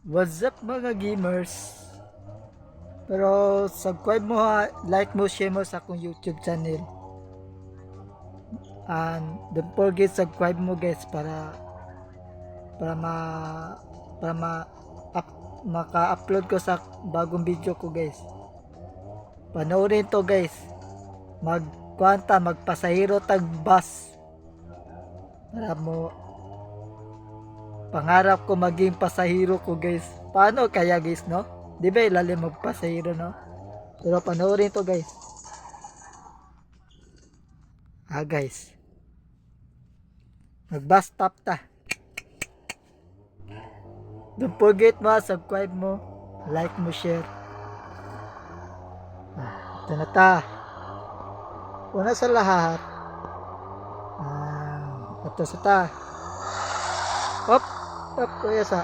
What's up mga gamers? Pero subscribe mo ha, like mo, share mo sa akong YouTube channel. And don't forget subscribe mo guys para ma para ma up, maka-upload ko sa bagong video ko guys. Panoorin to guys. Magpasahero tag bus. Para mo pangarap ko maging pasahero ko guys. Paano kaya guys no? Di ba ilalim magpasahero no? Pero panoorin to guys. Guys. Mag-bus stop ta. Don't forget mo, subscribe mo, like mo, share. Ito na ta. Una sa lahat. Ito sa ta. Hop, hop, kuya sa.